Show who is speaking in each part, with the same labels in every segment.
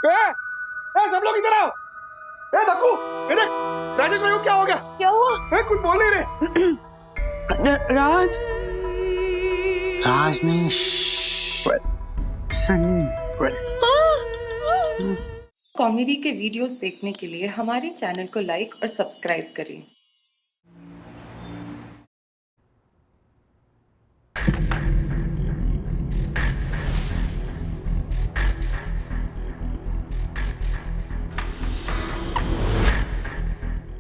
Speaker 1: सब लोग इधर आओ। धक्कू, इधर राजेश भाई को क्या हो गया?
Speaker 2: क्या हुआ?
Speaker 1: कुछ बोल नहीं रहे।
Speaker 2: राज
Speaker 3: नहीं, सनी।
Speaker 4: कॉमेडी के वीडियोस देखने के लिए हमारे चैनल को लाइक और सब्सक्राइब करें।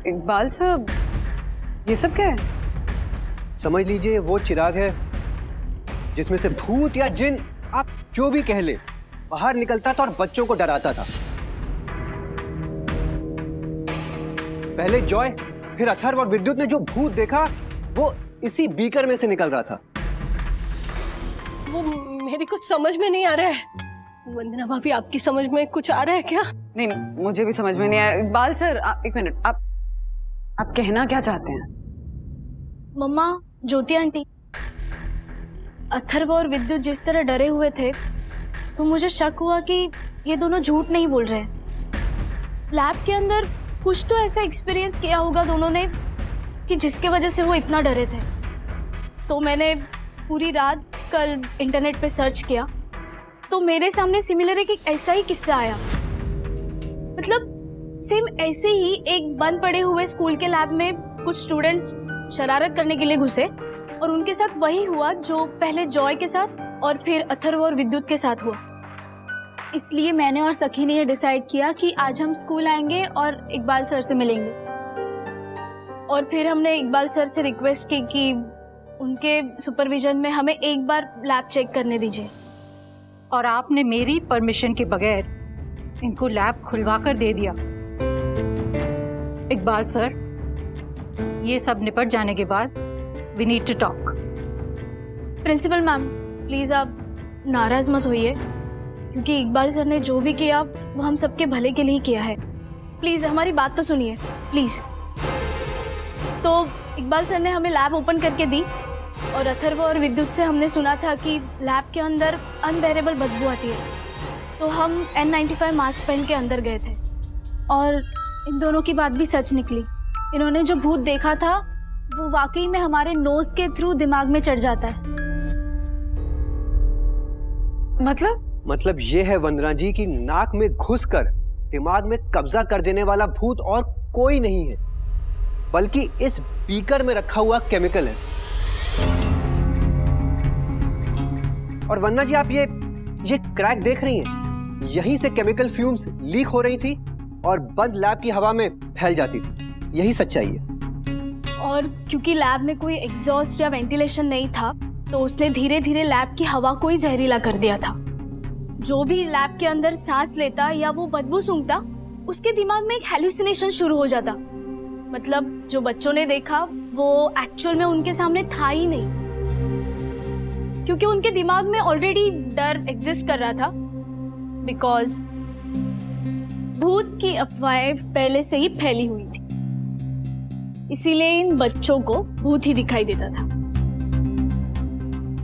Speaker 2: इकबाल साहब, ये सब क्या है?
Speaker 5: समझ लीजिए वो चिराग है जिसमें से भूत या जिन, आप जो भी कह ले, बाहर निकलता था और बच्चों को डराता था। पहले जॉय, फिर अथर्व और विद्युत ने जो भूत देखा वो इसी बीकर में से निकल रहा था।
Speaker 6: वो मेरी कुछ समझ में नहीं आ रहा है। वंदना भाभी, आपकी समझ में कुछ आ रहा है क्या?
Speaker 2: नहीं, मुझे भी समझ में नहीं आया। इकबाल सर, एक मिनट, आप कहना क्या चाहते हैं?
Speaker 7: मम्मा, ज्योति आंटी, अथर्व और विद्युत जिस तरह डरे हुए थे तो मुझे शक हुआ कि ये दोनों झूठ नहीं बोल रहे हैं। लैब के अंदर कुछ तो ऐसा एक्सपीरियंस किया होगा दोनों ने कि जिसके वजह से वो इतना डरे थे। तो मैंने पूरी रात कल इंटरनेट पे सर्च किया तो मेरे सामने सिमिलर एक ऐसा ही किस्सा आया। मतलब सेम ऐसे ही एक बंद पड़े हुए स्कूल के लैब में कुछ स्टूडेंट्स शरारत करने के लिए घुसे और उनके साथ वही हुआ जो पहले जॉय के साथ और फिर अथर्व और विद्युत के साथ हुआ।
Speaker 8: इसलिए मैंने और सखी ने ये डिसाइड किया कि आज हम स्कूल आएंगे और इकबाल सर से मिलेंगे।
Speaker 7: और फिर हमने इकबाल सर से रिक्वेस्ट की कि उनके सुपरविजन में हमें एक बार लैब चेक करने दीजिए।
Speaker 9: और आपने मेरी परमिशन के बगैर इनको लैब खुलवा कर दे दिया। इकबाल सर, ये सब निपट जाने के बाद we need to talk.
Speaker 7: Principal ma'am, please आप नाराज मत होइए, क्योंकि इकबाल सर ने जो भी किया वो हम सबके भले के लिए किया है। प्लीज हमारी बात तो सुनिए, प्लीज। तो इकबाल सर ने हमें लैब ओपन करके दी और अथर्व और विद्युत से हमने सुना था कि लैब के अंदर अनबेरेबल बदबू आती है। तो हम N95 मास्क पहन के अंदर गए थे
Speaker 8: और इन दोनों की बात भी सच निकली। इन्होंने जो भूत देखा था वो वाकई में हमारे नोज के थ्रू दिमाग में चढ़ जाता है।
Speaker 5: मतलब ये है वंदना जी की नाक में घुसकर दिमाग में कब्जा कर देने वाला भूत और कोई नहीं है, बल्कि इस बीकर में रखा हुआ केमिकल है। और वंदना जी, आप ये क्रैक देख रही हैं? यहीं से केमिकल फ्यूम्स लीक हो रही थी और बंद लैब की हवा में फैल जाती थी। यही सच्चाई है।
Speaker 7: और क्योंकि लैब में कोई एग्जॉस्ट या वेंटिलेशन नहीं था तो उसने धीरे धीरे लैब की हवा को ही जहरीला कर दिया था। जो भी लैब के अंदर सांस लेता या वो बदबू सूंघता, उसके दिमाग में एक हेलुसिनेशन शुरू हो जाता। मतलब जो बच्चों ने देखा वो एक्चुअल में उनके सामने था ही नहीं, क्योंकि उनके दिमाग में ऑलरेडी डर एग्जिस्ट कर रहा था। बिकॉज भूत की अफवाहें पहले से ही फैली हुई थी, इसीलिए इन बच्चों को भूत ही दिखाई देता था।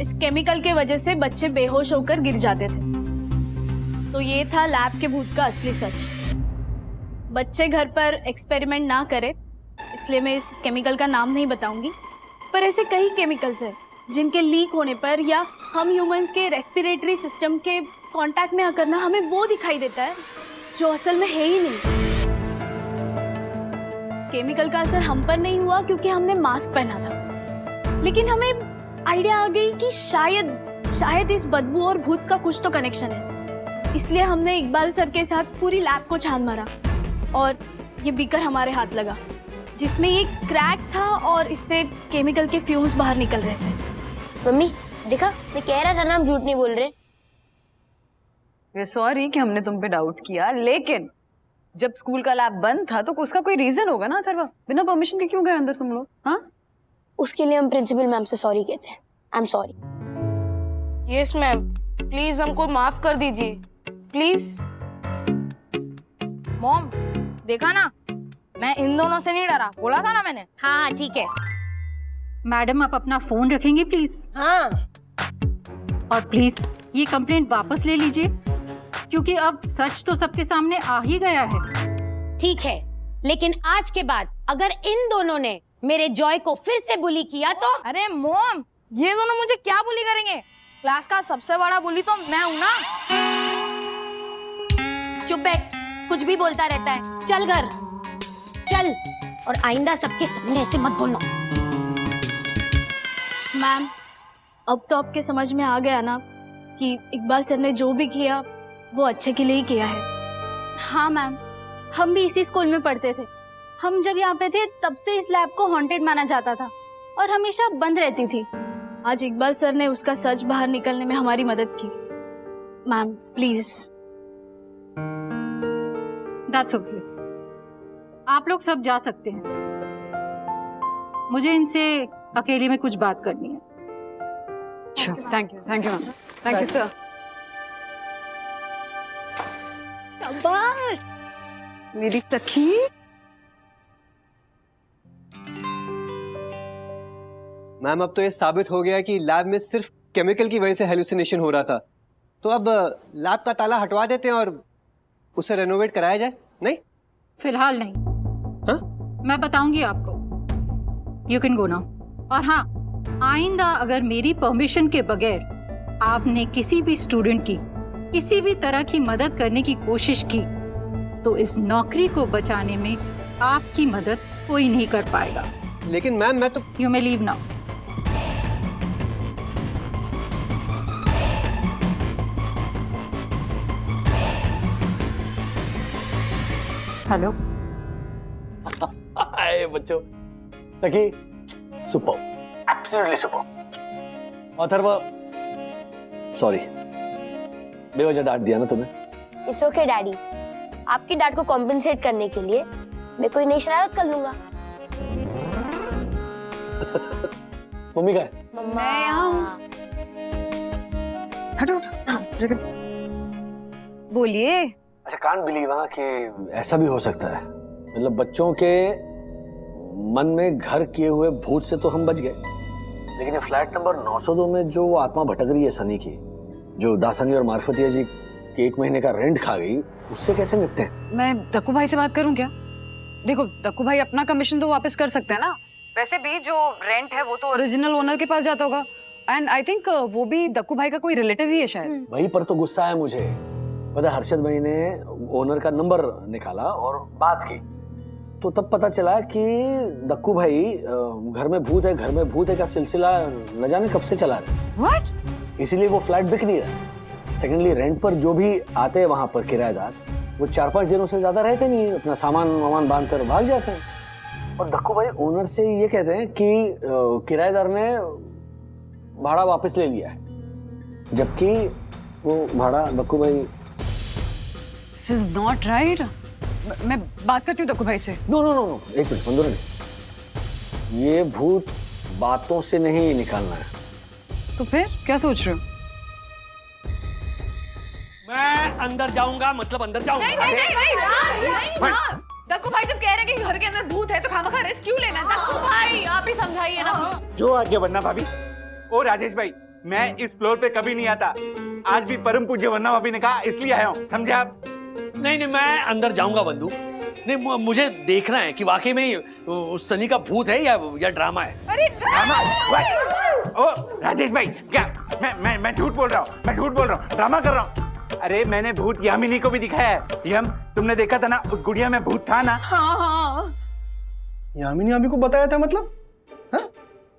Speaker 7: इस केमिकल के वजह से बच्चे बेहोश होकर गिर जाते थे। तो ये था लैब के भूत का असली सच। बच्चे घर पर एक्सपेरिमेंट ना करें, इसलिए मैं इस केमिकल का नाम नहीं बताऊंगी, पर ऐसे कई केमिकल्स हैं जिनके लीक होने पर या हम ह्यूमंस के रेस्पिरेटरी सिस्टम के कांटेक्ट में आकर ना हमें वो दिखाई देता है जो असल में है ही नहीं। केमिकल का असर हम पर नहीं हुआ क्योंकि हमने मास्क पहना था, लेकिन हमें आइडिया आ गई कि शायद इस बदबू और भूत का कुछ तो कनेक्शन है। इसलिए हमने इकबाल सर के साथ पूरी लैब को छान मारा और ये बीकर हमारे हाथ लगा जिसमें ये क्रैक था और इससे केमिकल के फ्यूम्स बाहर निकल रहे थे।
Speaker 8: मम्मी देखा, मैं कह रहा था ना हम झूठ नहीं बोल रहे।
Speaker 2: सॉरी कि हमने तुम पे डाउट किया, लेकिन जब स्कूल का लैब बंद था तो उसका कोई रीजन होगा ना अथर्व? बिना परमिशन के क्यों गए अंदर तुम लोग? हाँ,
Speaker 8: उसके लिए हम प्रिंसिपल मैम से सॉरी कहते हैं। I am sorry.
Speaker 6: Yes ma'am, please हमको माफ कर दीजिए, प्लीज। मॉम, देखा ना, मैं इन दोनों से नहीं डरा, बोला था ना मैंने।
Speaker 8: हाँ ठीक है।
Speaker 9: मैडम, आप अपना फोन रखेंगे प्लीज?
Speaker 6: हाँ।
Speaker 9: और प्लीज ये कंप्लेंट वापस ले लीजिए। क्योंकि अब सच तो सबके सामने आ ही गया है।
Speaker 3: ठीक है, लेकिन आज के बाद अगर इन दोनों ने मेरे जॉय को फिर से बुली किया तो।
Speaker 7: अरे मॉम, ये दोनों मुझे क्या बुली करेंगे? क्लास का सबसे बड़ा बुली तो मैं हूँ ना।
Speaker 3: चुप बैठ, कुछ भी बोलता रहता है। चल घर चल, और आइंदा सबके सामने ऐसे मत बोलना।
Speaker 7: मैम, अब तो आपके समझ में आ गया ना कि इकबाल सर ने जो भी किया वो अच्छे के लिए ही किया है।
Speaker 8: हाँ मैम, हम भी इसी स्कूल में पढ़ते थे। हम जब यहाँ पे थे तब से इस लैब को हॉन्टेड माना जाता था और हमेशा बंद रहती थी।
Speaker 7: आज इकबाल सर ने उसका सच बाहर निकलने में हमारी मदद की। Ma'am please.
Speaker 9: दैट्स ओके, आप लोग सब जा सकते हैं। मुझे इनसे अकेले में कुछ बात करनी है।
Speaker 2: Thank you ma'am, thank you sir.
Speaker 3: शाबाश
Speaker 2: मेरी सखी।
Speaker 5: मैम अब तो ये साबित हो गया कि लैब में सिर्फ केमिकल की वजह से हेलुसिनेशन हो रहा था, तो अब लैब का ताला हटवा देते हैं और उसे रेनोवेट कराया जाए। नहीं,
Speaker 9: फिलहाल नहीं।
Speaker 5: हाँ?
Speaker 9: मैं बताऊंगी आपको। You can go now. और हाँ, आइंदा अगर मेरी परमिशन के बगैर आपने किसी भी स्टूडेंट की किसी भी तरह की मदद करने की कोशिश की तो इस नौकरी को बचाने में आपकी मदद कोई नहीं कर पाएगा।
Speaker 5: लेकिन मैम मैं तो।
Speaker 9: You may leave now. Hello.
Speaker 1: Hi बच्चों, Sakhi super, absolutely super. Atharv, sorry बेवजह डांट दिया ना तुम्हें।
Speaker 3: इट्स ओके डैडी, आपकी डांट को कॉम्पेंसेट करने के लिए मैं कोई नई शरारत कर लूंगा।
Speaker 1: मम्मी का है?
Speaker 3: मम्मा
Speaker 2: हटो, बोलिए।
Speaker 1: अच्छा, कांट बिलीव कि ऐसा भी हो सकता है। मतलब बच्चों के मन में घर किए हुए भूत से तो हम बच गए, लेकिन ये फ्लैट नंबर 902 में जो आत्मा भटक रही है सनी की, जो दासनी और मार्फतिया जी के 1 महीने का रेंट खा गई, उससे कैसे निपटे?
Speaker 2: मैं दक्कू भाई से बात करूं क्या? देखो, दक्कू भाई अपना कमीशन तो वापस कर सकते हैं ना। वैसे भी जो रेंट है वो तो ओरिजिनल ओनर के पास जाता होगा, एंड आई थिंक वो भी दक्कू भाई का कोई रिलेटिव ही है शायद।
Speaker 1: वही पर तो गुस्सा है मुझे। पता है, हर्षद भाई ने ओनर का नंबर निकाला और बात की, तो तब पता चला कि दक्कू भाई घर में भूत है का सिलसिला न जाने कब से चला रहे।
Speaker 2: व्हाट?
Speaker 1: इसीलिए वो फ्लैट बिक नहीं रहा। सेकेंडली, रेंट पर जो भी आते हैं वहां पर किराएदार, वो 4-5 दिनों से ज्यादा रहते नहीं, अपना सामान बांध कर भाग जाते हैं। और दक्कू भाई ओनर से ये कहते हैं कि किराएदार ने भाड़ा वापस ले लिया है, जबकि वो भाड़ा दक्कू भाई।
Speaker 2: This is not right. मैं बात करती हूँ दक्कू भाई से।
Speaker 1: नो, एक मिनट मंदोरनी, ये भूत बातों से नहीं निकालना है।
Speaker 2: तो फिर क्या सोच रहे हो?
Speaker 1: मैं अंदर जाऊंगा, मतलब अंदर जाऊंगा।
Speaker 2: नहीं, दक्कू भाई जब कह रहे हैं कि घर के अंदर भूत है तो खामखा रिस्क क्यों लेना? दक्कू भाई आप ही समझाइए ना।
Speaker 10: जो आगे वरना भाभी। ओ राजेश भाई, मैं इस फ्लोर पे कभी नहीं आता, आज भी परम पूज्य वरना भाभी ने कहा इसलिए आया हूँ, समझे आप?
Speaker 1: नहीं, मैं अंदर जाऊंगा बंधु। नहीं, मुझे देखना है कि वाकई में उस सनी का भूत है या ड्रामा है।
Speaker 2: अरे
Speaker 10: ड्रामा? ओ राजेश भाई, क्या मैं झूठ बोल रहा हूँ, ड्रामा कर रहा हूँ? अरे मैंने भूत यामिनी को भी दिखाया है। यम, तुमने देखा था ना, उस गुड़िया में भूत था ना।
Speaker 2: हाँ।
Speaker 11: यामिनी अभी को बताया था, मतलब? हाँ?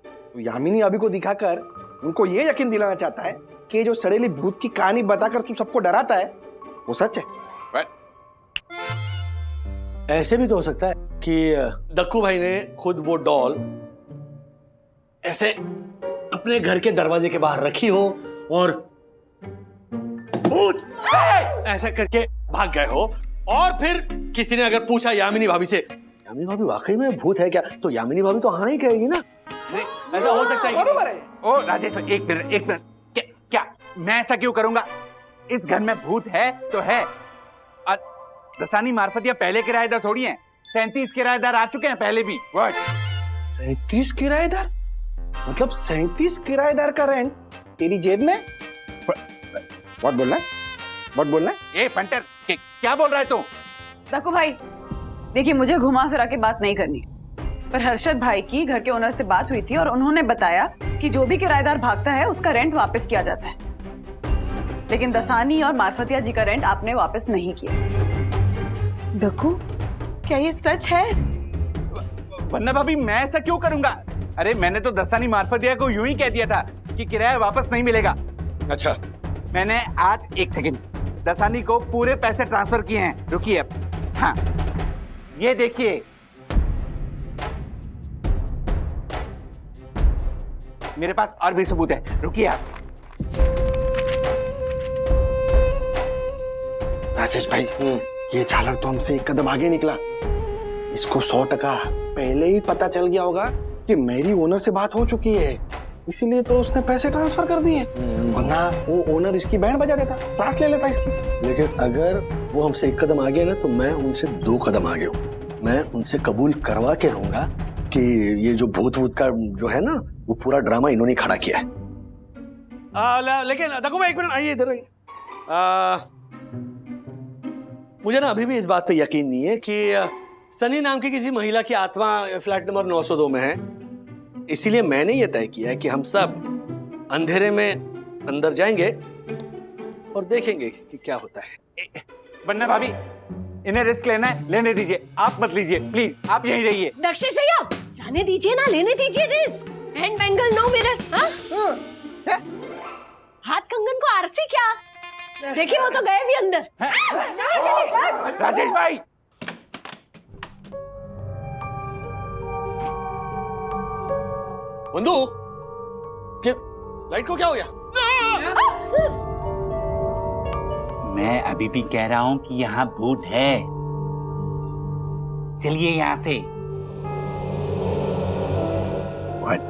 Speaker 11: तो यामिनी अभी को दिखाकर उनको ये यकीन दिलाना चाहता है कि जो सड़ेली भूत की कहानी बताकर तू सबको डराता है वो सच है।
Speaker 1: ऐसे भी तो हो सकता है कि दक्कू भाई ने खुद वो डॉल ऐसे अपने घर के दरवाजे के बाहर रखी हो और भूत ऐसा करके भाग गए हो, और फिर किसी ने अगर पूछा यामिनी भाभी से, यामिनी भाभी वाकई में भूत है क्या, तो यामिनी भाभी तो हाँ ही कहेगी ना। ऐसा हो सकता है कि...
Speaker 10: ओ राजेश भाई, एक मिनट, क्या मैं ऐसा क्यों करूंगा? इस घर में भूत है तो है, और दसानी मार्फतिया पहले किराएदार थोड़ी हैं। 37 किराएदार आ चुके हैं पहले भी।
Speaker 11: 37 किराएदार? मतलब 37 किराएदार का रेंट तेरी जेब में? व्हाट बोल रहा है? बहुत बोलना है।
Speaker 10: ए पंटर, क्या बोल रहा है तू?
Speaker 2: दक्कू भाई देखिए, मुझे घुमा फिरा के बात नहीं करनी, पर हर्षद भाई की घर के ओनर से बात हुई थी और उन्होंने बताया कि जो भी किराएदार भागता है उसका रेंट वापस किया जाता है, लेकिन दसानी और मार्फतिया जी का रेंट आपने वापस नहीं किया।
Speaker 4: दक्कू, क्या ये सच है?
Speaker 10: वरना भाभी मैं ऐसा क्यों करूंगा? अरे मैंने तो दसानी मार्फतिया को यूं ही कह दिया था कि किराया वापस नहीं मिलेगा।
Speaker 1: अच्छा,
Speaker 10: मैंने आज 1 सेकंड दसानी को पूरे पैसे ट्रांसफर किए हैं। रुकिए अब, हाँ ये देखिए, मेरे पास और भी सबूत है, रुकिए आप।
Speaker 11: राजेश भाई, ये झालर तो हमसे एक कदम आगे निकला। इसको 100% पहले ही पता चल गया होगा कि मेरी ओनर से बात हो चुकी है, इसीलिए तो उसने पैसे ट्रांसफर कर दिए, वरना वो ओनर इसकी बैंड बजा देता, क्लास ले लेता इसकी।
Speaker 1: लेकिन अगर वो हमसे 1 कदम आगे ना, तो मैं उनसे 2 कदम आगे हूँ। मैं उनसे कबूल करवा के रहूंगा कि ये जो भूत का जो है ना, वो पूरा ड्रामा इन्होंने खड़ा किया है। लेकिन देखो, एक मिनट आइए इधर आइए। मुझे ना अभी भी इस बात पे यकीन नहीं है कि सनी नाम की किसी महिला की आत्मा फ्लैट नंबर 902 में है, इसीलिए मैंने ये तय किया है कि हम सब अंधेरे में अंदर जाएंगे और देखेंगे कि क्या होता है।
Speaker 10: वरना भाभी इन्हें रिस्क लेना है, लेने दीजिए, आप मत लीजिए प्लीज, आप यहीं रहिए।
Speaker 6: दक्षिश भैया, जाने दीजिए ना, लेने दीजिए risk. Hand bangle no mirror. हाथ कंगन को आरसी क्या? देखिए वो तो गए भी अंदर।
Speaker 10: राजेश भाई,
Speaker 1: बंधु, लाइट को क्या हो गया?
Speaker 10: मैं अभी भी कह रहा हूं कि यहाँ भूत है, चलिए यहाँ से। What?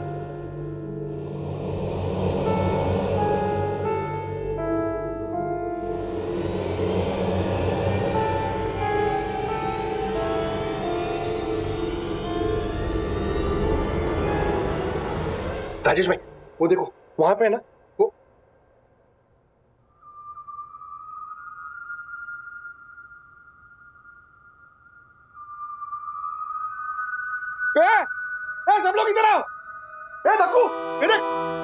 Speaker 11: राजेश भाई, वो देखो वहां पे है ना, वो सब लोग इधर आओ। दक्कू, देख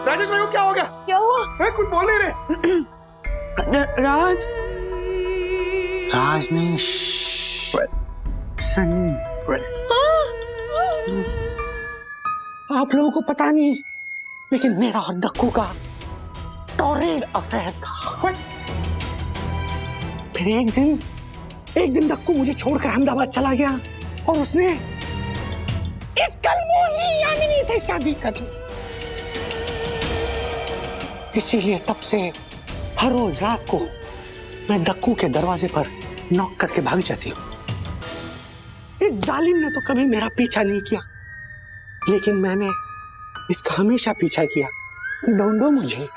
Speaker 11: राजेश भाई को क्या हो गया?
Speaker 6: क्या हुआ?
Speaker 11: कुछ बोल नहीं रहे।
Speaker 4: राज
Speaker 1: नहीं, सनी। आप लोगों को पता नहीं, लेकिन मेरा और दक्कू का टॉरेड अफेयर था। फिर एक दिन दक्कू मुझे छोड़कर अहमदाबाद चला गया और उसने इस कलमोही यामिनी से शादी कर ली। इसीलिए तब से हर रोज रात को मैं दक्कू के दरवाजे पर नॉक करके भाग जाती हूँ। इस जालिम ने तो कभी मेरा पीछा नहीं किया, लेकिन मैंने इसका हमेशा पीछा किया। ढूंढो मुझे,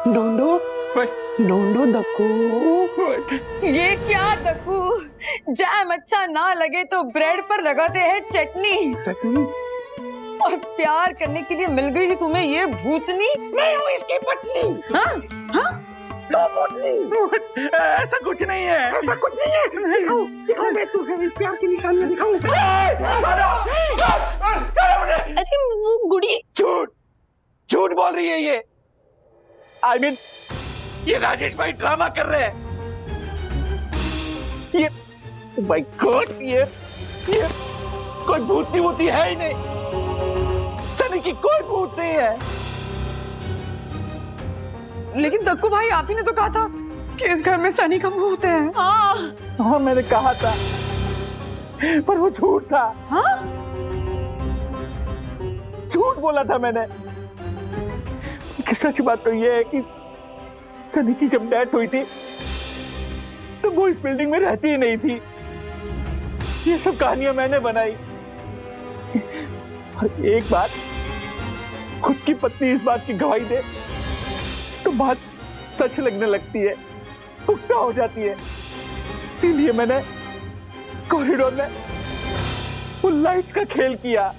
Speaker 1: ढूंढो दक्कू।
Speaker 2: ये क्या दक्कू, जैम अच्छा ना लगे तो ब्रेड पर लगाते हैं चटनी। और प्यार करने के लिए मिल गई तुम्हें ये भूतनी।
Speaker 1: मैं हूँ इसकी पत्नी।
Speaker 2: हाँ?
Speaker 1: तो पत्नी।
Speaker 10: ऐसा कुछ नहीं है,
Speaker 1: ऐसा कुछ नहीं है। दिखाओ मैं तुम्हें प्यार की निशानियां दिखाऊं।
Speaker 6: अरे वो गुड़ी।
Speaker 10: झूठ बोल रही है ये। I mean, ये राजेश भाई ड्रामा कर रहे हैं। ये माय गॉड, ये कोई भूतनी वूतनी है ही नहीं, सनी की कोई भूत नहीं है।
Speaker 2: लेकिन दक्कू भाई, आप ही ने तो कहा था कि इस घर में सनी का भूत है।
Speaker 10: हाँ मैंने कहा था, पर वो झूठ था।
Speaker 2: हाँ?
Speaker 10: झूठ बोला था मैंने। सच बात तो ये है कि सनी की जब डेथ हुई थी तो वो इस बिल्डिंग में रहती ही नहीं थी। ये सब कहानियां मैंने बनाई। और एक बार खुद की पत्नी इस बात की गवाही दे तो बात सच लगने लगती है, पुख्ता हो जाती है। इसीलिए मैंने कॉरिडोर में वो लाइट्स का खेल किया।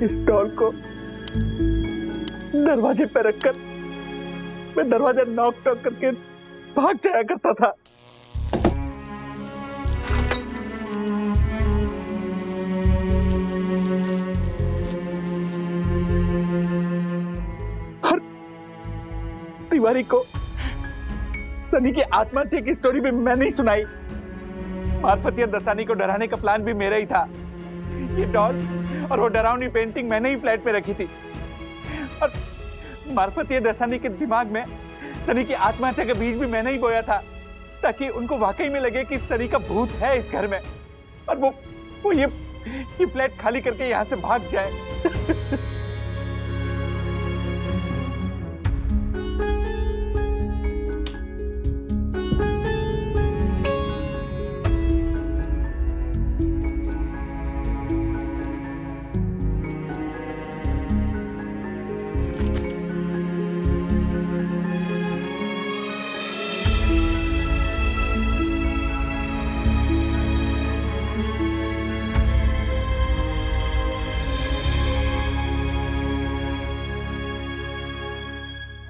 Speaker 10: इस डॉल को दरवाजे पर रखकर मैं दरवाजा नॉक टॉक करके भाग जाया करता था। हर तिवारी को सनी की आत्महत्या की स्टोरी भी मैंने ही सुनाई। मार्फतिया दसानी को डराने का प्लान भी मेरा ही था। ये डॉल और वो डरावनी पेंटिंग मैंने ही फ्लैट पे रखी थी और मार्फतिया दसानी के दिमाग में सनी की आत्महत्या का बीज भी मैंने ही बोया था ताकि उनको वाकई में लगे कि सनी का भूत है इस घर में और वो ये फ्लैट खाली करके यहाँ से भाग जाए।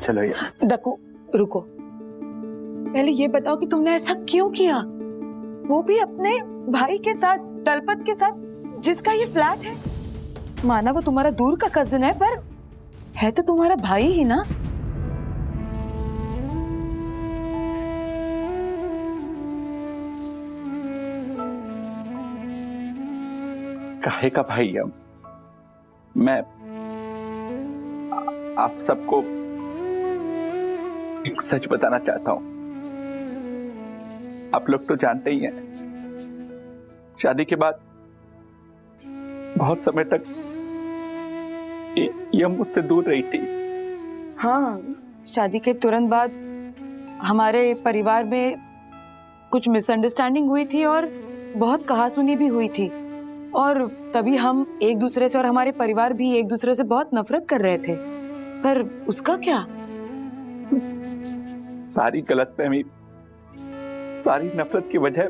Speaker 10: चलो यार।
Speaker 4: दक्कू रुको, पहले ये बताओ कि तुमने ऐसा क्यों किया, वो भी अपने भाई के साथ, दलपत के साथ, जिसका ये फ्लैट है। माना वो तुम्हारा दूर का कजिन है पर है तो तुम्हारा भाई ही ना।
Speaker 10: काहे का भाई हम, मैं आप सबको एक सच बताना चाहता हूं। आप लोग तो जानते ही हैं, शादी के बाद बहुत समय तक ये मुझसे दूर रही थी।
Speaker 4: हाँ, शादी के तुरंत बाद हमारे परिवार में कुछ मिसअंडरस्टैंडिंग हुई थी और बहुत कहासुनी भी हुई थी और तभी हम एक दूसरे से और हमारे परिवार भी एक दूसरे से बहुत नफरत कर रहे थे। पर उसका क्या?
Speaker 10: सारी गलतफहमी, सारी नफरत की वजह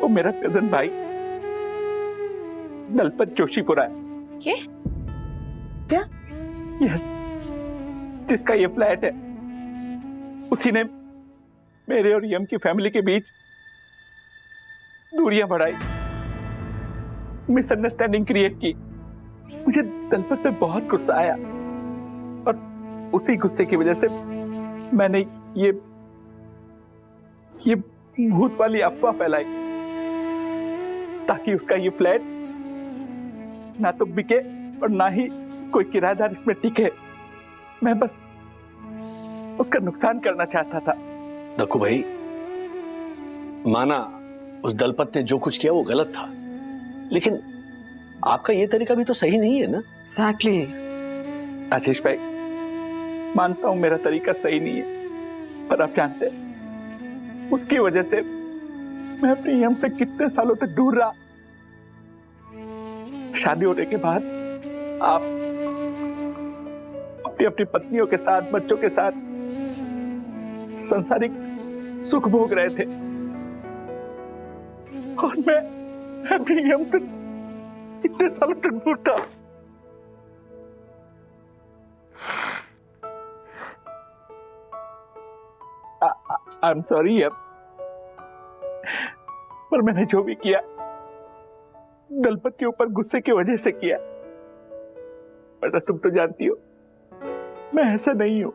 Speaker 10: वो मेरा कजन भाई दलपत जोशीपुरा है।
Speaker 4: क्या?
Speaker 10: यस, जिसका ये फ्लैट है, उसी ने मेरे और यम की फैमिली के बीच दूरियां बढ़ाई, मिसअंडरस्टैंडिंग क्रिएट की। मुझे दलपत पे बहुत गुस्सा आया और उसी गुस्से की वजह से मैंने ये भूत वाली अफवाह फैलाई ताकि उसका ये फ्लैट ना तो बिके और ना ही कोई किराएदार इसमें टिके। मैं बस उसका नुकसान करना चाहता था।
Speaker 1: दक्कू भाई, माना उस दलपत ने जो कुछ किया वो गलत था, लेकिन आपका ये तरीका भी तो सही नहीं है ना?
Speaker 4: Exactly.
Speaker 10: आशीष भाई, मानता हूं मेरा तरीका सही नहीं है, पर आप जानते हैं उसकी वजह से मैं अपनी यम से कितने सालों तक दूर रहा। शादी होने के बाद आप अपनी पत्नियों के साथ, बच्चों के साथ सांसारिक सुख भोग रहे थे और मैं अपनी यम से इतने सालों तक दूर था। आई एम सॉरी यम, पर मैंने जो भी किया दलपत के ऊपर गुस्से की वजह से किया। बेटा तुम तो जानती हो मैं ऐसा नहीं हूं।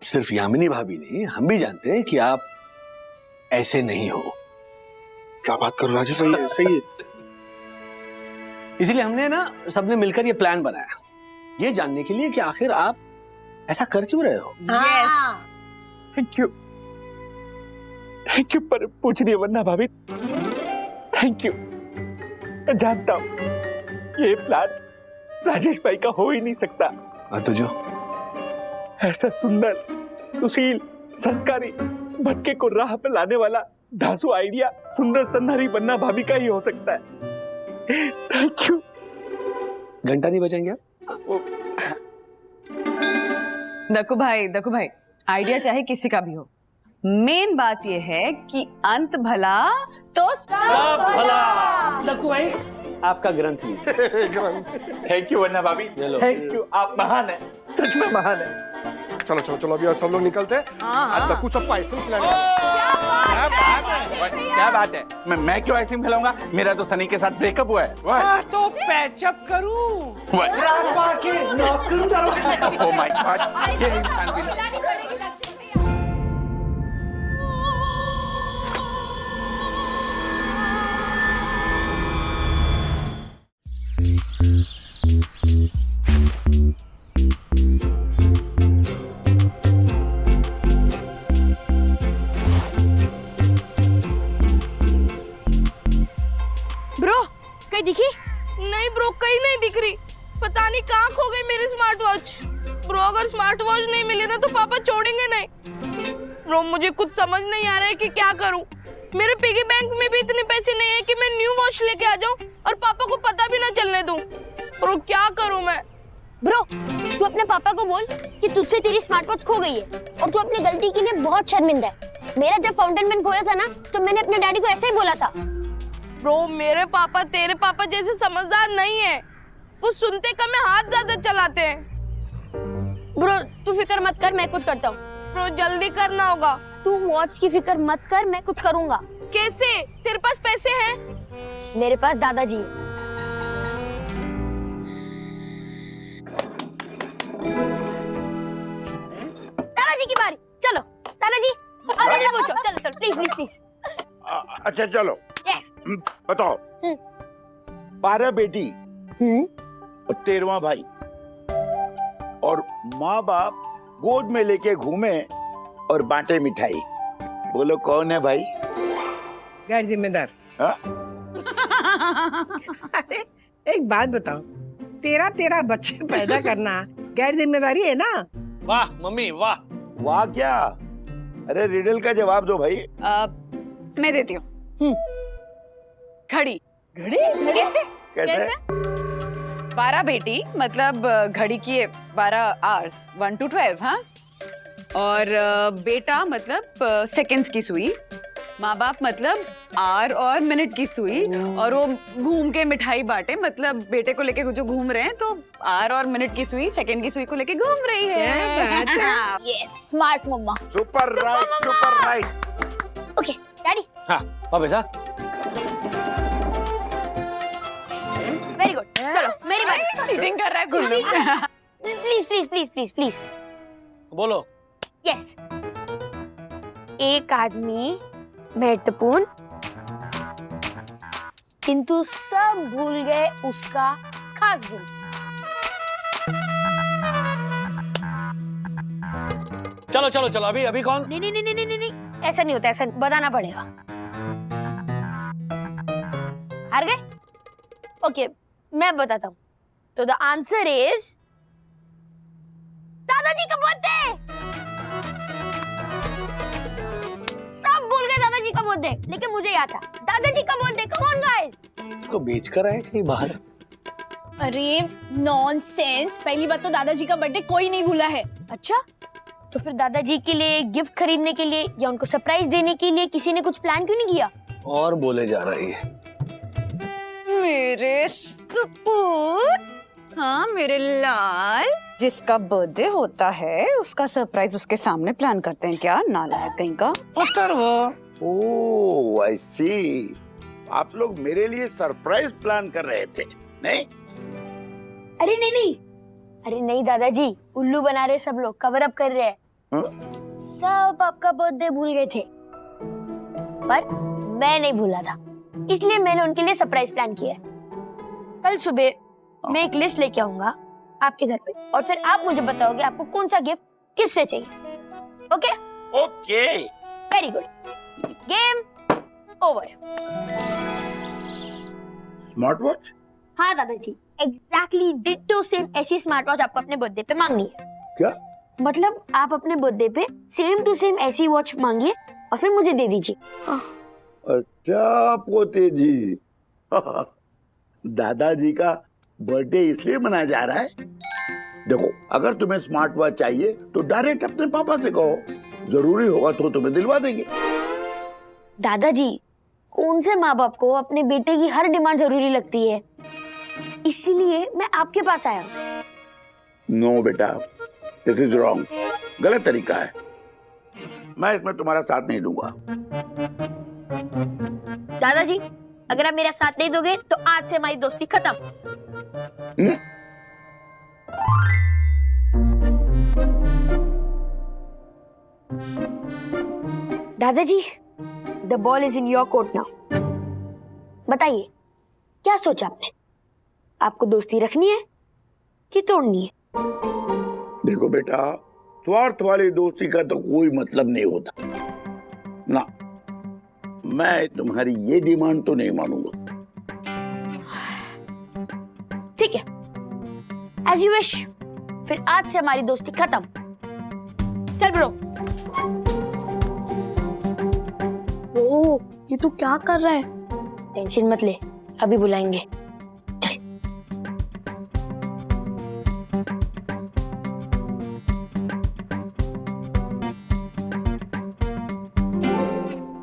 Speaker 1: सिर्फ यामिनी भाभी नहीं, हम भी जानते हैं कि आप ऐसे नहीं हो।
Speaker 11: क्या बात करो राजेश भाई, सही है।
Speaker 1: इसीलिए हमने ना सबने मिलकर ये प्लान बनाया, ये जानने के लिए कि आखिर आप ऐसा कर क्यों रहे हो।
Speaker 10: थैंक यू पर पूछ रही है वरना भाभी। Thank you. मैं जानता हूं ये प्लान राजेश भाई का हो ही नहीं सकता।
Speaker 1: तो जो
Speaker 10: ऐसा सुंदर, सुशील, संस्कारी, भटके को राह पे लाने वाला धांसू आइडिया सुंदर सन्नारी बनना भाभी का ही हो सकता है। Thank you.
Speaker 1: घंटा नहीं बजाएंगे आप?
Speaker 2: दक्कू भाई, आइडिया चाहे किसी का भी हो, मेन बात यह है कि अंत भला तो सब भला।
Speaker 1: दक्कू भाई, आपका ग्रंथ लीजिए।
Speaker 10: थैंक यू वंदना भाभी, थैंक यू, आप महान है, सच में महान है।
Speaker 11: चलो चलो चलो, अभी सब लोग निकलते हैं। आज दक्कू सबको आइसक्रीम खिलाने
Speaker 10: क्या बात है, मैं क्यों आइसक्रीम खिलाऊंगा? मेरा तो सनी के साथ ब्रेकअप हुआ है।
Speaker 1: तो पैचअप करूं, रात पाके नॉक करूं दरवाजा।
Speaker 10: ओह माय गॉड, ये इंसान भी
Speaker 3: दिखी?
Speaker 7: नहीं ब्रो, कहीं नहीं दिख रही। पता नहीं कहाँ खो गई मेरी स्मार्ट वॉच। ब्रो अगर स्मार्ट वॉच नहीं मिली ना तो पापा छोड़ेंगे नहीं। ब्रो मुझे कुछ समझ नहीं आ रहा है कि क्या करूं। मेरे पिगी बैंक में भी इतने पैसे नहीं है कि मैं न्यू वॉच लेके आ जाऊं और पापा को पता भी ना चलने दूं। ब्रो क्या करूं मैं?
Speaker 3: ब्रो तू अपने पापा को बोल कि तुझसे तेरी स्मार्ट वॉच खो गई है और तू अपनी गलती के लिए बहुत शर्मिंदा है। मेरा जब फाउंटेन पेन खोया था ना तो मैंने अपने डैडी को ऐसे ही बोला था।
Speaker 7: ब्रो मेरे पापा तेरे पापा जैसे समझदार नहीं है, वो सुनते कम है, हाथ ज्यादा चलाते हैं।
Speaker 3: ब्रो तू फिक्र मत कर, मैं कुछ करता हूँ।
Speaker 7: ब्रो जल्दी करना होगा।
Speaker 3: तू वॉच की फिक्र मत कर, मैं कुछ करूँगा।
Speaker 7: कैसे? तेरे पास पैसे हैं?
Speaker 3: मेरे पास दादाजी है। दादाजी की बारी, चलो दादाजी अब अगला पूछो। चलो चलो प्लीज प्लीज प्लीज।
Speaker 12: अच्छा चलो
Speaker 3: यस
Speaker 12: बताओ। 12 बेटी और 13वां भाई और माँ बाप गोद में लेके घूमे और बांटे मिठाई। बोलो कौन है भाई?
Speaker 13: गैर जिम्मेदार। अरे एक बात बताओ, 13 बच्चे पैदा करना गैर जिम्मेदारी है ना?
Speaker 1: वाह मम्मी वाह।
Speaker 12: वाह क्या? अरे रिडल का जवाब दो भाई।
Speaker 2: मैं देती हूँ। घड़ी।
Speaker 13: घड़ी?
Speaker 7: कैसे?
Speaker 12: कैसे?
Speaker 2: 12 बेटी मतलब घड़ी की 12 आवर्स 1 to 12, हाँ। और बेटा मतलब सेकंड्स की सुई, माँ बाप मतलब आवर और मिनट की सुई, और वो घूम के मिठाई बांटे मतलब बेटे को लेके जो घूम रहे हैं तो आवर और मिनट की सुई सेकंड की सुई को लेके घूम रही है।
Speaker 7: यस स्मार्ट मम्मा।
Speaker 12: Super right, super right.
Speaker 3: Okay daddy.
Speaker 1: हाँ वापस।
Speaker 3: वेरी गुड, चलो मेरी बारी।
Speaker 2: चीटिंग कर रहा है Gullu.
Speaker 3: Please please please please please
Speaker 1: बोलो।
Speaker 3: यस। एक आदमी महत्वपूर्ण किंतु सब भूल गए उसका खास गुण।
Speaker 1: चलो चलो चलो, अभी अभी कौन?
Speaker 3: नहीं नहीं नहीं नहीं नहीं नहीं, ऐसा नहीं होता, ऐसा बताना पड़ेगा। हार गए? ओके मैं बताता हूँ। तो द आंसर इज दादाजी का बर्थडे। सब भूल गए दादाजी का बर्थडे, लेकिन मुझे याद था दादाजी का बर्थडे। Come on guys.
Speaker 1: इसको बेच कर आए कहीं बाहर?
Speaker 7: अरे नॉनसेंस, पहली बात तो दादाजी का बर्थडे कोई नहीं भूला है।
Speaker 3: अच्छा तो फिर दादाजी के लिए गिफ्ट खरीदने के लिए या उनको सरप्राइज देने के लिए किसी ने कुछ प्लान क्यों नहीं किया?
Speaker 1: और बोले जा रही है।
Speaker 2: मेरे सपूत, हाँ मेरे लाल, जिसका बर्थडे होता है उसका सरप्राइज उसके सामने प्लान करते हैं क्या? नालायक कहीं का।
Speaker 13: उत्तर वो।
Speaker 12: ओह आई सी, आप लोग मेरे लिए सरप्राइज प्लान कर रहे थे नहीं?
Speaker 3: अरे नहीं नहीं, अरे नहीं दादाजी, उल्लू बना रहे सब लोग, कवर अप कर रहे हैं। सब आपका बर्थडे भूल गए थे पर मैं नहीं भूला था, इसलिए मैंने उनके लिए सरप्राइज प्लान किया है। कल सुबह मैं एक लिस्ट लेके आऊंगा आपके घर पे और फिर आप मुझे बताओगे आपको कौन सा गिफ्ट किससे चाहिए। Okay?
Speaker 12: Okay
Speaker 3: very good, game over.
Speaker 12: Smart watch?
Speaker 3: हाँ दादाजी, एग्जैक्टली डिट्टो सेम ऐसी स्मार्ट वॉच आपको अपने बर्थडे पे मांगनी है।
Speaker 12: क्या
Speaker 3: मतलब आप अपने बर्थडे पे सेम टू सेम ऐसी वॉच मांगिए और फिर मुझे दे दीजिए।
Speaker 12: अच्छा पोते जी, दादाजी का बर्थडे इसलिए मनाया जा रहा है। देखो अगर तुम्हें स्मार्ट वॉच चाहिए तो डायरेक्ट अपने पापा से कहो, जरूरी होगा तो तुम्हें दिलवा देंगे।
Speaker 3: दादाजी कौन से माँ बाप को अपने बेटे की हर डिमांड जरूरी लगती है? इसीलिए मैं आपके पास आया हूँ।
Speaker 12: नो बेटा, दिस इज रॉन्ग, गलत तरीका है। मैं इसमें तुम्हारा साथ नहीं दूंगा।
Speaker 3: दादाजी, अगर आप मेरा साथ नहीं दोगे तो आज से हमारी दोस्ती खत्म। दादाजी, the ball is in your court now. बताइए, क्या सोचा आपने? आपको दोस्ती रखनी है कि तोड़नी है?
Speaker 12: देखो बेटा, स्वार्थ वाली दोस्ती का तो कोई मतलब नहीं होता ना। मैं तुम्हारी ये डिमांड तो नहीं मानूंगा।
Speaker 3: ठीक है, एज यू विश। फिर आज से हमारी दोस्ती खत्म। चल ब्रो।
Speaker 7: ओ, ये तो क्या कर रहा है?
Speaker 3: टेंशन मत ले, अभी बुलाएंगे। चल।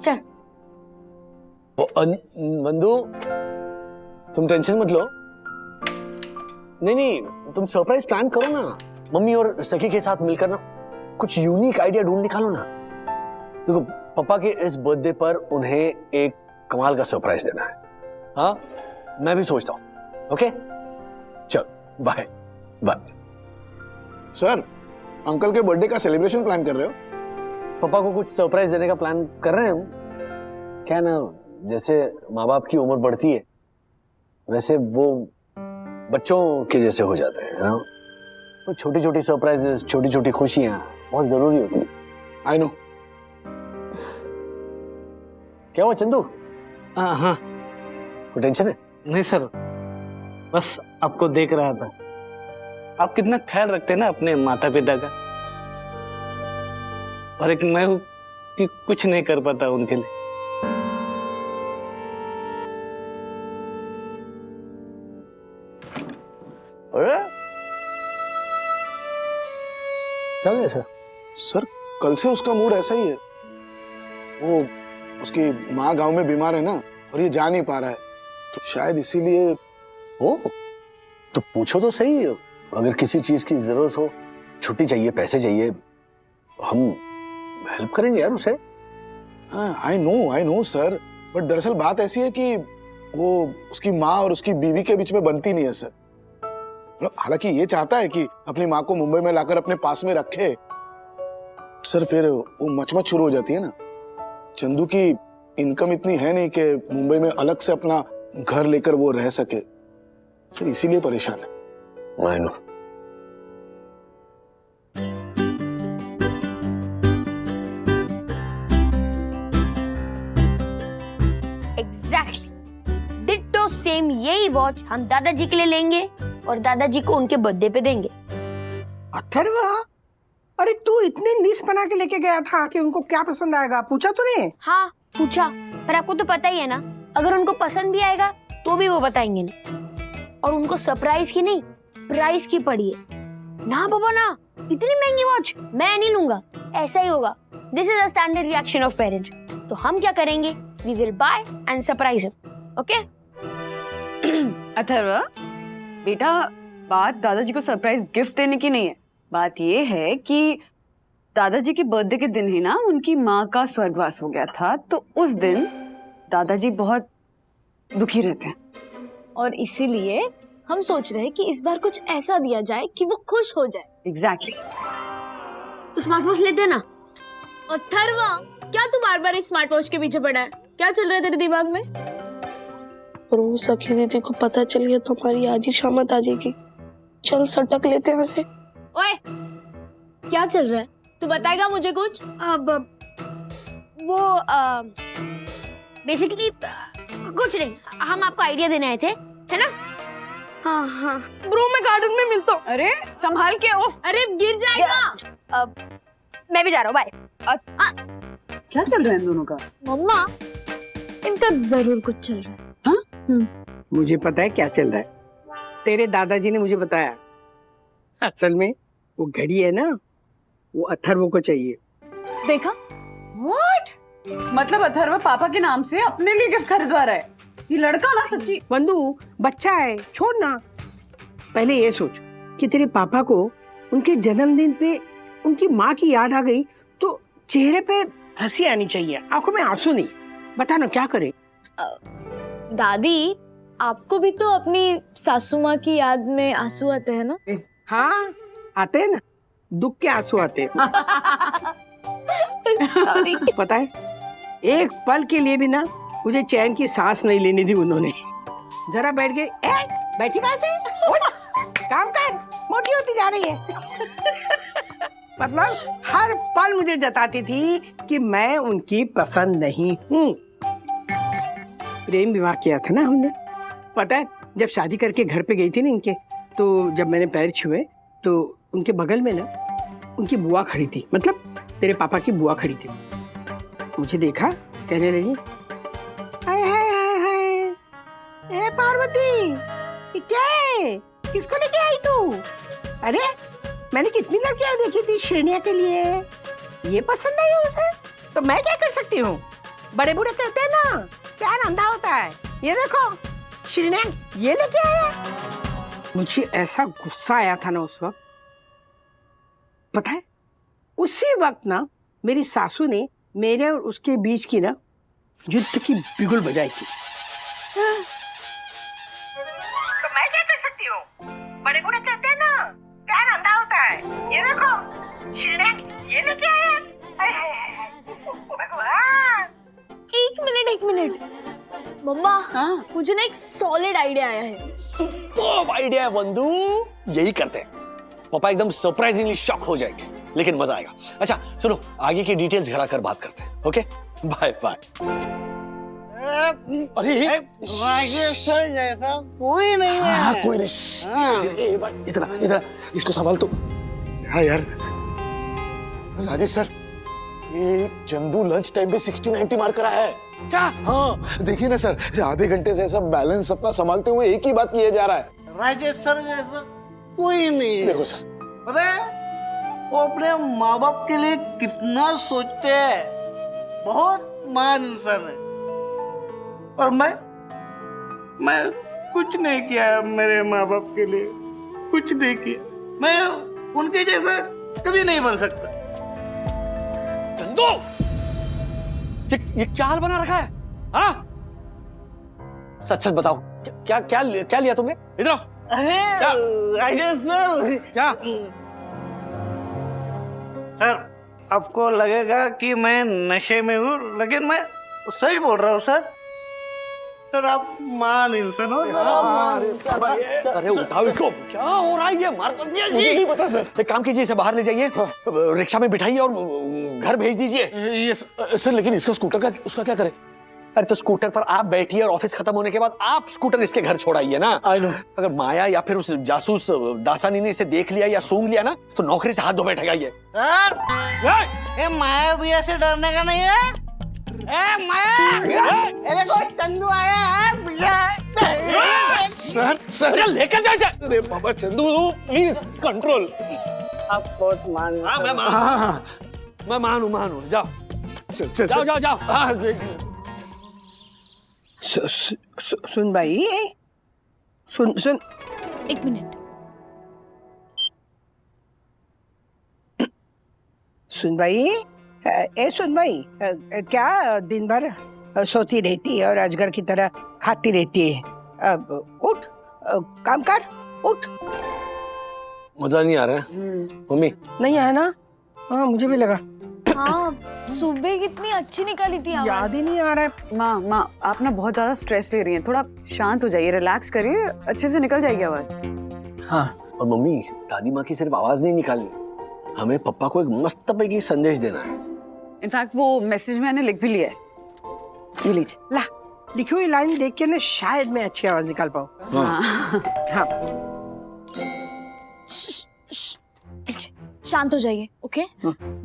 Speaker 3: चल।
Speaker 1: बंधु, तुम टेंशन मत लो। नहीं, तुम सरप्राइज प्लान करो ना। मम्मी और सखी के साथ मिलकर ना कुछ यूनिक आइडिया ढूंढ निकालो ना। देखो, पापा के इस बर्थडे पर उन्हें एक कमाल का सरप्राइज देना है। हाँ, मैं भी सोचता हूँ। ओके, चल, बाय बाय।
Speaker 11: सर, अंकल के बर्थडे का सेलिब्रेशन प्लान कर रहे हो?
Speaker 1: पापा को कुछ सरप्राइज देने का प्लान कर रहे हैं हम। क्या ना, जैसे माँ बाप की उम्र बढ़ती है वैसे वो बच्चों के जैसे हो जाते हैं ना। वो छोटी छोटी सरप्राइजेस, छोटी छोटी खुशियां बहुत जरूरी होती है।
Speaker 11: I know.
Speaker 1: क्या हुआ चंदू?
Speaker 14: हाँ,
Speaker 1: कोई टेंशन है?
Speaker 14: नहीं सर, बस आपको देख रहा था। आप कितना ख्याल रखते हैं ना अपने माता पिता का, और एक मैं हूँ कि कुछ नहीं कर पाता उनके लिए।
Speaker 1: अरे क्या हुआ सर?
Speaker 11: सर, कल से उसका मूड ऐसा ही है। वो उसकी माँ गांव में बीमार है ना, और ये जा नहीं पा रहा है, तो शायद इसीलिए।
Speaker 1: ओ, तो पूछो तो सही, अगर किसी चीज की जरूरत हो, छुट्टी चाहिए, पैसे चाहिए, हम हेल्प करेंगे यार उसे।
Speaker 11: हाँ, आई नो सर, बट दरअसल बात ऐसी है कि वो उसकी माँ और उसकी बीवी के बीच में बनती नहीं है सर। हालांकि ये चाहता है कि अपनी माँ को मुंबई में लाकर अपने पास में रखे, सर फिर वो मचमच शुरू हो जाती है ना। चंदू की इनकम इतनी है नहीं कि मुंबई में अलग से अपना घर लेकर वो रह सके, सर इसीलिए परेशान है।
Speaker 1: I know.
Speaker 3: Exactly, ditto same यही वॉच हम दादाजी के लिए लेंगे और दादाजी को उनके बर्थडे पे देंगे।
Speaker 13: अथर्वा, अरे तू इतने लिस्ट बना के लेके गया था कि उनको क्या पसंद आएगा, पूछा तूने?
Speaker 3: हाँ पूछा, पर आपको तो पता ही है ना, अगर उनको पसंद भी आएगा तो भी वो बताएंगे ना। और उनको सरप्राइज की नहीं, प्राइस की पड़ी है ना पापा ना। इतनी महंगी वॉच मैं नहीं लूंगा, ऐसा ही होगा। This is a standard reaction of parents. तो हम क्या करेंगे, we will buy and surprise him. Okay
Speaker 2: Atharva बेटा, बात दादाजी को सरप्राइज गिफ्ट देने की नहीं है। बात ये है कि दादाजी के बर्थडे के दिन ही ना उनकी माँ का स्वर्गवास हो गया था, तो उस दिन दादाजी बहुत दुखी रहते हैं,
Speaker 7: और इसीलिए हम सोच रहे हैं कि इस बार कुछ ऐसा दिया जाए कि वो खुश हो जाए।
Speaker 2: एग्जैक्टली।
Speaker 3: तो स्मार्ट वॉच लेते हैं ना।
Speaker 7: अथर्वा, क्या तू बार बार इस स्मार्ट वॉच के पीछे पड़ा है? क्या चल रहा है तेरे दिमाग में?
Speaker 15: और सखी दीदी को पता चल गया तो हमारी आज ही शामत आ जाएगी। चल सटक लेते हैं से।
Speaker 7: ओए, क्या चल रहा है? तू बताएगा मुझे कुछ?
Speaker 3: अब वो बेसिकली कुछ नहीं, हम आपको आइडिया देने आए थे, है ना? हाँ।
Speaker 7: ब्रो, मैं गार्डन में मिलता हूँ।
Speaker 2: अरे संभाल के। ओफ,
Speaker 7: अरे गिर जाएगा।
Speaker 3: मैं भी जा रहा हूँ, बाय।
Speaker 2: क्या चल रहा है इन दोनों का?
Speaker 7: मम्मा, इनका जरूर कुछ चल रहा है।
Speaker 13: मुझे पता है क्या चल रहा है। तेरे दादाजी ने मुझे बताया। असल में वो घड़ी है ना, वो अथर्व को चाहिए।
Speaker 7: देखा?
Speaker 2: व्हाट? मतलब अथर्व पापा के नाम से अपने लिए गिफ्ट खरीदवा रहा है? ये लड़का ना सच्ची
Speaker 13: बंधु बच्चा है, छोड़ ना। पहले ये सोच कि तेरे पापा को उनके जन्मदिन पे उनकी माँ की याद आ गई तो चेहरे पे हंसी आनी चाहिए, आंखों में आंसू नहीं। बता ना क्या करे।
Speaker 7: दादी, आपको भी तो अपनी सासू माँ की याद में आंसू आते हैं ना?
Speaker 13: हाँ आते हैं ना, दुख के आंसू आते हैं। पता है, एक पल के लिए भी ना मुझे चैन की सांस नहीं लेनी थी उन्होंने। जरा बैठ गए, बैठी कहाँ से? उठ, काम कर, मोटी होती जा रही है। मतलब हर पल मुझे जताती थी कि मैं उनकी पसंद नहीं हूँ। प्रेम विवाह किया था ना हमने। पता है, जब शादी करके घर पे गई थी ना इनके, तो जब मैंने पैर छुए तो उनके बगल में ना उनकी बुआ खड़ी थी, मतलब तेरे पापा की बुआ खड़ी थी। मुझे देखा, कहने लगी, हाय हाय हाय हाय, ए पार्वती, ये क्या है? किसको लेके आई तू? अरे मैंने कितनी लड़कियां देखी थी श्रेणिया के लिए, ये पसंद नहीं है उसे, तो मैं क्या कर सकती हूँ? बड़े बूढ़े कहते हैं ना, प्यार अंधा होता है। ये देखो श्रेणिया ये लेके आया। मुझे ऐसा गुस्सा आया था ना उस वक्त। पता है, उसी वक्त ना मेरी सासू ने मेरे और उसके बीच की ना युद्ध की बिगुल बजाई थी। तो मैं क्या कर सकती हूँ? बड़े बूढ़े कहते हैं ना, प्यार अंधा होता है। ये देखो श्रेणिया ये लेके आया।
Speaker 7: एक मिनट मम्मा, हाँ? मुझे ना एक सॉलिड आइडिया आया है।
Speaker 1: सुपर्ब आइडिया है बंधु, यही करते हैं। पापा एकदम सरप्राइजिंगली शॉक हो जाएंगे, लेकिन मजा आएगा। अच्छा सुनो, आगे की डिटेल्स घर आकर बात करते हैं। Okay, bye bye.
Speaker 14: अरे राजेश्वर जैसा कोई नहीं है।
Speaker 11: हाँ कोई नहीं। इतना इसको संभाल तो। हाँ यार राजेश सर, ये चंदू लंच टाइम पे 60-90 मार कर आया है।
Speaker 1: क्या?
Speaker 11: हाँ देखिए ना सर, आधे घंटे से ऐसा बैलेंस अपना संभालते हुए एक ही बात किए जा रहा है।
Speaker 14: राजेश्वर जैसा कोई नहीं है।
Speaker 11: देखो सर,
Speaker 14: पता है वो अपने माँ बाप के लिए कितना सोचते हैं, बहुत महान इंसान है। और मैं कुछ नहीं किया मेरे माँ बाप के लिए, कुछ नहीं किया। मैं उनके जैसा कभी नहीं बन सकता।
Speaker 1: चंदू, ये क्या हाल बना रखा है? हाँ सच सच बताओ, क्या क्या क्या लिया तुमने? इधर आओ। क्या?
Speaker 14: सर आपको लगेगा कि मैं नशे में हूँ, लेकिन मैं सही बोल रहा हूँ सर। सर आप महान इंसान हो।
Speaker 1: अरे उठाओ इसको, क्या हो रहा है? ये मार मत दिया जी।
Speaker 11: मुझे नहीं पता सर।
Speaker 1: एक काम कीजिए, इसे बाहर ले जाइए, रिक्शा में बिठाइए और घर भेज दीजिए।
Speaker 11: ये सर, लेकिन इसका स्कूटर का उसका क्या करें?
Speaker 1: अरे तो स्कूटर पर आप बैठिए और ऑफिस खत्म होने के बाद आप स्कूटर इसके घर छोड़ाइए ना। अगर माया या फिर उस जासूस दासानी ने इसे देख लिया या सूंघ लिया ना, तो नौकरी से हाथ धो बैठेगा ये।
Speaker 14: सर ये माया भैया से डरने का नहीं है। माया, देखो चंदू आया है भैया।
Speaker 11: सर
Speaker 1: लेकर जाए।
Speaker 11: अरे बाबा चंदू प्लीज कंट्रोल।
Speaker 14: आप बहुत मान।
Speaker 1: हाँ मैं मानू। जाओ जाओ।
Speaker 13: सुन भाई, सुन।
Speaker 7: एक मिनट।
Speaker 13: सुन भाई, सुन भाई, क्या दिन भर सोती रहती है और अजगर की तरह खाती रहती है? अब उठ, काम कर, उठ।
Speaker 1: मजा नहीं आ रहा है मम्मी?
Speaker 13: नहीं आया ना? हाँ मुझे भी लगा।
Speaker 7: हाँ, सुबह कितनी अच्छी निकाली थी आवाज।
Speaker 13: याद ही नहीं आ रहा है।
Speaker 2: माँ आप ना बहुत ज्यादा स्ट्रेस ले रही हैं, थोड़ा शांत हो जाइए, रिलैक्स करिए, अच्छे से निकल जाएगी आवाज।
Speaker 1: हाँ, और मम्मी दादी माँ की सिर्फ आवाज नहीं निकालनी, हमें पप्पा को एक मस्त पैकी संदेश देना है।
Speaker 2: इनफैक्ट वो मैसेज मैंने लिख भी लिया है, ये लीजिए।
Speaker 13: ला, लिखी हुई लाइन देख के ना शायद मैं अच्छी आवाज निकाल पाऊँ। हाँ।
Speaker 7: शांत हो जाइए, ओके?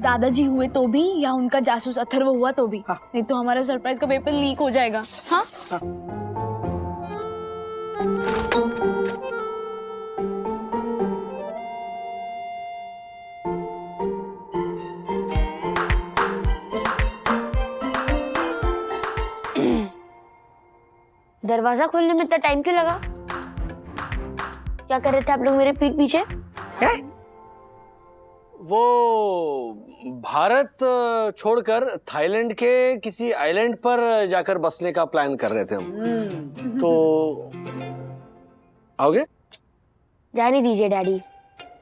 Speaker 7: दादाजी हुए तो भी या उनका जासूस अथर्व हुआ तो भी, नहीं तो हमारा सरप्राइज का पेपर लीक हो जाएगा। हाँ?
Speaker 3: दरवाजा खोलने में इतना टाइम क्यों लगा? क्या कर रहे थे आप लोग मेरे पीठ पीछे?
Speaker 13: क्या?
Speaker 1: वो भारत छोड़कर थाईलैंड के किसी आइलैंड पर जाकर बसने का प्लान कर रहे थे हम। तो आओगे?
Speaker 3: जाने दीजिए डैडी,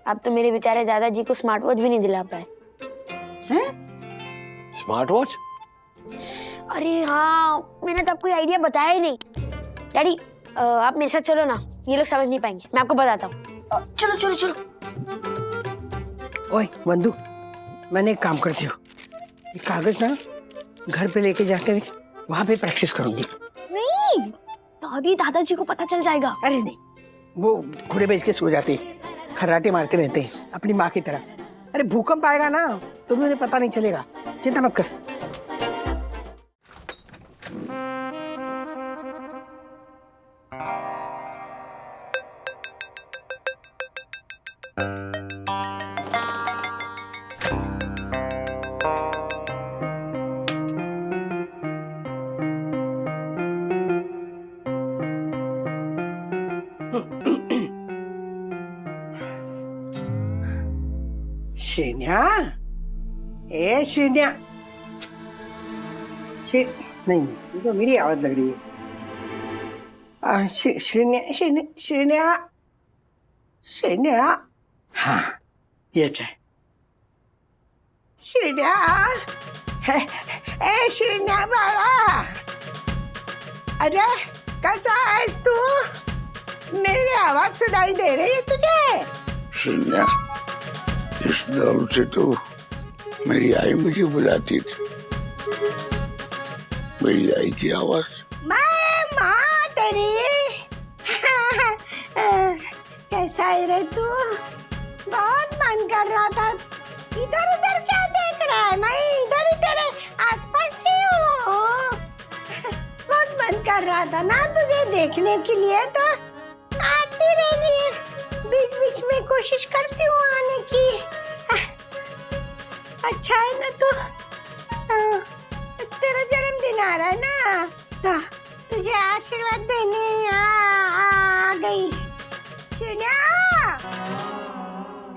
Speaker 3: आप तो मेरे बेचारे दादाजी को स्मार्ट वॉच भी नहीं दिला पाए।
Speaker 1: Smart watch?
Speaker 3: अरे हाँ, मैंने तो आपको आइडिया बताया ही नहीं। डैडी आप मेरे साथ चलो ना, ये लोग समझ नहीं पाएंगे, मैं आपको बताता हूँ। चलो चलो चलो।
Speaker 13: ओए वंदू, मैंने एक काम करती हूँ, ये कागज ना घर पे लेके जाकर वहां पे प्रैक्टिस करूंगी।
Speaker 7: नहीं, दादी दादाजी को पता चल जाएगा।
Speaker 13: अरे नहीं, वो घोड़े बेच के सो जाते हैं, खर्राटे मारते रहते हैं अपनी माँ की तरह। अरे भूकंप आएगा ना तो भी उन्हें पता नहीं चलेगा, चिंता मत कर। श्रेण्या, ए श्रेण्या, नहीं ये तो मेरी आवाज लग रही है। श्रेण्या श्रेण्या श्रेण्या श्रेण्या, हाँ ये अच्छा है। श्रेण्या, ए श्रेण्या बाळा, अरे कैसा आहेस तू? मेरी आवाज सुनाई दे रही है तुझे?
Speaker 12: श्रेण्या, इस दौर से तो मेरी आई मुझे बुलाती थी। मेरी आई की आवाज।
Speaker 13: मैं माँ तेरी। कैसा है रे तू? बहुत मन कर रहा था। इधर उधर क्या देख रहा है? मैं इधर ही तेरे आसपास ही हूँ। बहुत मन कर रहा था ना तुझे देखने के लिए, तो आती रही है। बीच बीच में कोशिश करती हूँ आने की। अच्छा है ना, तो तेरा जन्मदिन आ रहा है ना, तो तुझे आशीर्वाद देने आ गई। श्रेण्या,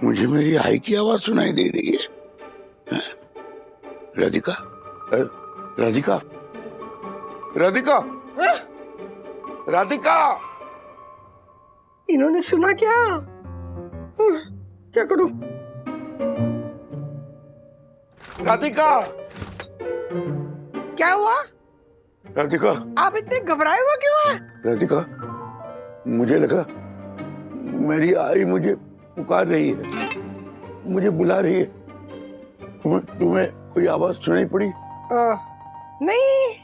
Speaker 12: मुझे मेरी आई की आवाज सुनाई दे रही है। राधिका, राधिका, राधिका, राधिका।
Speaker 13: इन्होंने सुना क्या? क्या करूं?
Speaker 12: राधिका,
Speaker 13: क्या हुआ?
Speaker 12: राधिका,
Speaker 13: आप इतने घबराए हुए क्यों हैं?
Speaker 12: राधिका, मुझे लगा मेरी आई मुझे पुकार रही है, मुझे बुला रही है। तुम्हें कोई आवाज सुनाई पड़ी?
Speaker 13: नहीं,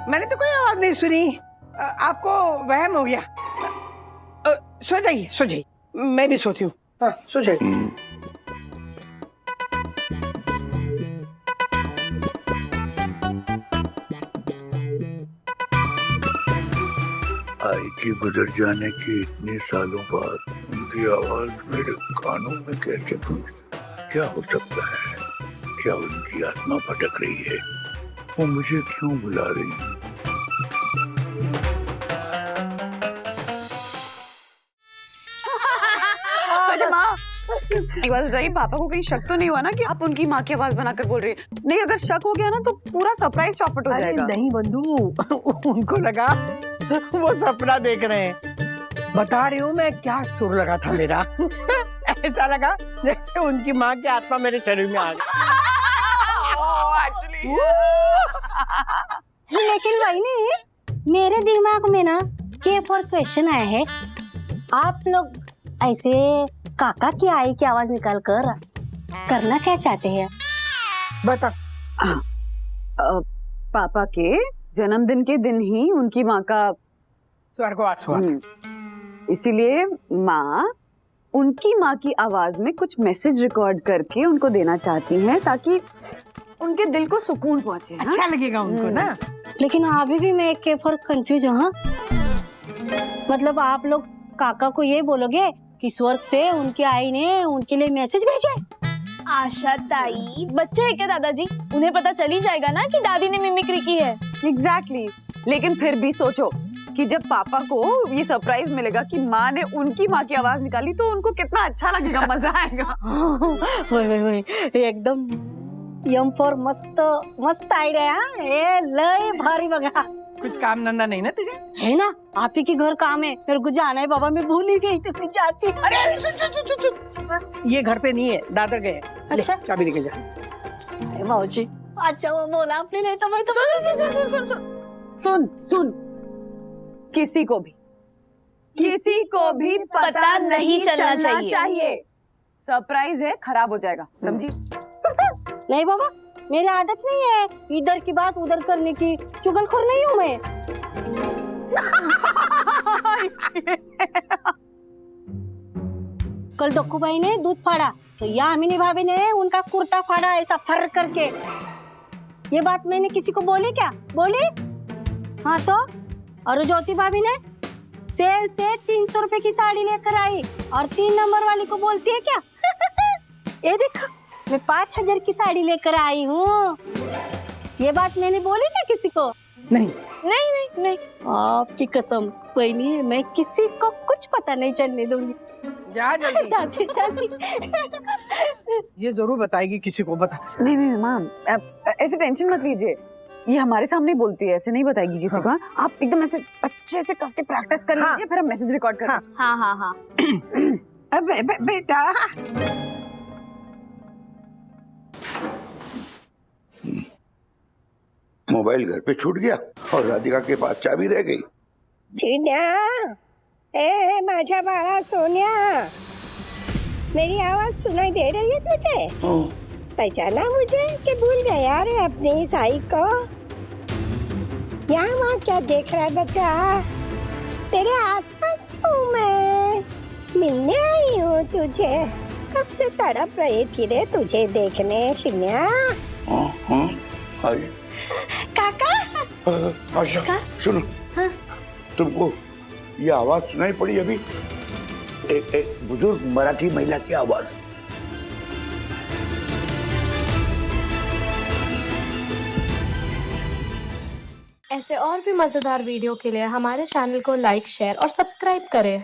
Speaker 13: मैंने तो कोई आवाज नहीं सुनी। आपको वहम हो गया। सो जाइए, सो जाइए, मैं भी सोती हूँ। हाँ, सो जाइए।
Speaker 12: आई के गुजर जाने के इतने सालों बाद उनकी आवाज मेरे कानों में कैसे गूंजी? क्या हो सकता है? क्या उनकी आत्मा भटक रही है? वो मुझे क्यों बुला रही है?
Speaker 2: अच्छा माँ, एक बात बताइए, पापा को कहीं शक तो नहीं हुआ ना कि आप उनकी माँ की आवाज बनाकर बोल रही है? नहीं, अगर शक हो गया ना तो पूरा सरप्राइज चौपट हो जाएगा।
Speaker 13: नहीं बंधु, उनको लगा वो सपना देख रहे हैं। बता रही हूँ मैं, क्या सुर लगा था मेरा। ऐसा लगा जैसे उनकी माँ की आत्मा मेरे शरीर में आ गई।
Speaker 16: लेकिन भाई नहीं, मेरे दिमाग में ना के फॉर क्वेश्चन आया है। आप लोग ऐसे काका की आई की आवाज निकाल कर करना क्या चाहते हैं?
Speaker 13: बता।
Speaker 2: पापा के जन्मदिन के दिन ही उनकी माँ का
Speaker 13: स्वर्गवास हुआ।
Speaker 2: इसीलिए माँ उनकी माँ की आवाज में कुछ मैसेज रिकॉर्ड करके उनको देना चाहती हैं, ताकि उनके दिल को सुकून पहुंचे।
Speaker 13: अच्छा लगेगा उनको ना।
Speaker 16: लेकिन अभी भी मैं के फॉर कंफ्यूज हूँ। मतलब आप लोग काका को ये बोलोगे कि स्वर्ग से उनकी आई ने उनके लिए मैसेज भेजा है?
Speaker 7: आशा ताई, बच्चे है क्या दादाजी? उन्हें पता चल ही जाएगा ना कि दादी ने मिमिक्री की है।
Speaker 2: एग्जैक्टली। लेकिन फिर भी सोचो, कि जब पापा को ये सरप्राइज मिलेगा कि माँ ने उनकी माँ की आवाज निकाली तो उनको कितना अच्छा लगेगा, मजा आएगा।
Speaker 16: वही एकदम यम फॉर मस्त मस्त आइडिया। ए लय भारी बघा।
Speaker 13: कुछ काम धंधा नहीं ना तुझे?
Speaker 16: है ना, आप ही के घर काम है, मेरे को जाना है बाबा, मैं भूल ही गई थी, मैं जाती।
Speaker 13: ये घर पे नहीं है, दादा गए।
Speaker 16: अच्छा
Speaker 13: चाबी लेके जा।
Speaker 16: मौसी अच्छा वो बोला आपने, नहीं तो मैं तो
Speaker 2: सुन किसी को भी पता नहीं चलना चाहिए। सरप्राइज है, खराब हो जाएगा, समझी?
Speaker 16: नहीं बाबा, मेरी आदत नहीं है इधर की बात उधर करने की, चुगलखोर नहीं हूँ मैं। कल दक्कू भाई ने दूध फाड़ा तो यामिनी भाभी ने उनका कुर्ता फाड़ा ऐसा फर करके। ये बात मैंने किसी को बोली क्या? बोली? हाँ तो? और ज्योति भाभी ने सेल से 300 रुपए की साड़ी लेकर आई और 3 नंबर वाली को बोलती है क्या? ये देखो, मैं 5000 की साड़ी लेकर आई हूँ। ये बात मैंने बोली क्या किसी को?
Speaker 13: नहीं
Speaker 16: नहीं नहीं नहीं, आपकी कसम कोई नहीं, मैं किसी को कुछ पता नहीं चलने दूंगी।
Speaker 13: जा जल्दी।
Speaker 16: जाती जाती।
Speaker 13: ये जरूर बताएगी किसी को, बता।
Speaker 2: नहीं माँ, ऐसे टेंशन मत लीजिए, ये हमारे सामने बोलती है, ऐसे नहीं बताएगी किसी को। आप एकदम ऐसे अच्छे से कस के प्रैक्टिस कर लीजिए, फिर हम मैसेज रिकॉर्ड कर।
Speaker 3: हाँ।
Speaker 13: अबे बेटा,
Speaker 12: मोबाइल घर पे छूट गया और राधिका के पास चाबी रह गई।
Speaker 16: ए माझ्या बाळा सोन्या, मेरी आवाज सुनाई दे रही है तुझे? पहचाना मुझे कि भूल गया रे अपनी साई को? यहाँ वहाँ क्या देख रहा है बच्चा? तेरे आसपास हूँ मैं, मिलने आई हूँ तुझे। कब से तड़प रही थी रे तुझे देखने शिन्या। काका
Speaker 12: आशा सुनो, तुमको ये आवाज सुनाई पड़ी अभी? एक बुजुर्ग मराठी महिला की आवाज।
Speaker 15: ऐसे और भी मजेदार वीडियो के लिए हमारे चैनल को लाइक, शेयर और सब्सक्राइब करें।